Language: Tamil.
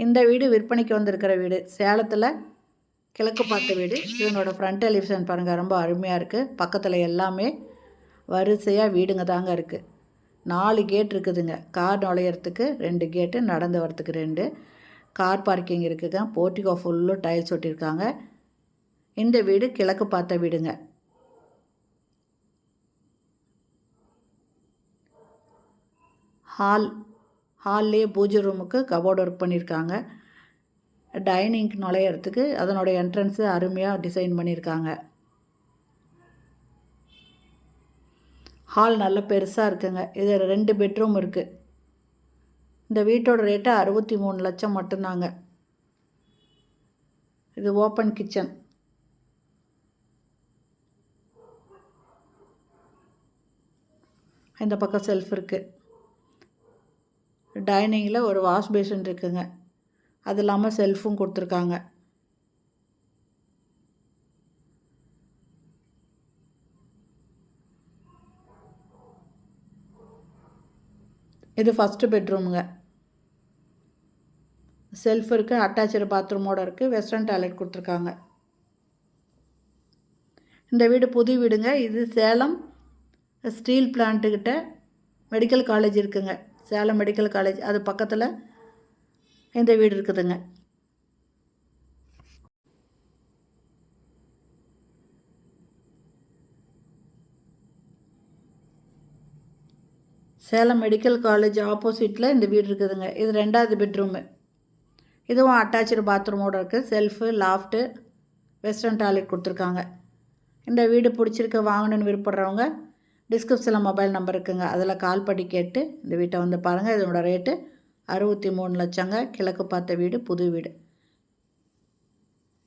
இந்த வீடு விற்பனைக்கு வந்திருக்கிற வீடு சேலத்தில் கிழக்கு பார்த்த வீடு. இதனோட ஃப்ரண்ட் எலிவேஷன் பாருங்கள், ரொம்ப அருமையாக இருக்குது. பக்கத்தில் எல்லாமே வரிசையாக வீடுங்க தாங்க இருக்குது. 4 கேட் இருக்குதுங்க. கார் நுழையிறதுக்கு 2 கேட்டு, நடந்து வரத்துக்கு 2. கார் பார்க்கிங் இருக்குதுங்க. போர்ட்டிகோ ஃபுல்லும் டைல்ஸ் ஒட்டியிருக்காங்க. இந்த வீடு கிழக்கு பார்த்த வீடுங்க. ஹால்லேயே பூஜை ரூமுக்கு கபோர்டு ஒர்க் பண்ணியிருக்காங்க. டைனிங்க்கு நுழையிறதுக்கு அதனோட என்ட்ரன்ஸு அருமையாக டிசைன் பண்ணியிருக்காங்க. ஹால் நல்ல பெருசாக இருக்குங்க. இது 2 பெட்ரூம் இருக்குது. இந்த வீட்டோட ரேட்டு 63 லட்சம் மட்டும்தாங்க. இது ஓப்பன் கிச்சன். இந்த பக்கம் செல்ஃப் இருக்குது. டைனிங்கில் ஒரு வாஷ் பேஷன் இருக்குங்க. அது இல்லாமல் செல்ஃபும் கொடுத்துருக்காங்க. இது ஃபஸ்ட்டு பெட்ரூமுங்க. செல்ஃப் இருக்குது, அட்டாச்சு பாத்ரூமோடு இருக்குது, வெஸ்டர்ன் டாய்லெட் கொடுத்துருக்காங்க. இந்த வீடு புது வீடுங்க. இது சேலம் ஸ்டீல் பிளான்ட்டுக்கிட்ட மெடிக்கல் காலேஜ் இருக்குங்க. சேலம் மெடிக்கல் காலேஜ் அது பக்கத்தில் இந்த வீடு இருக்குதுங்க. சேலம் மெடிக்கல் காலேஜ் ஆப்போசிட்டில் இந்த வீடு இருக்குதுங்க. இது 2வது பெட்ரூமு. இதுவும் அட்டாச்சு பாத்ரூமோடு இருக்குது. செல்ஃபு, லாஃப்ட்டு, வெஸ்டர்ன் டாய்லெட் கொடுத்துருக்காங்க. இந்த வீடு பிடிச்சிருக்க வாங்கணுன்னு விருப்பப்படுறவங்க டிஸ்கிரிப்ஷனில் மொபைல் நம்பர் இருக்குங்க. அதில் கால் பண்ணி கேட்டு இந்த வீட்டை வந்து பாருங்கள். இதனோட ரேட்டு 63 லட்சங்க. கிழக்கு பார்த்த வீடு, புது வீடு.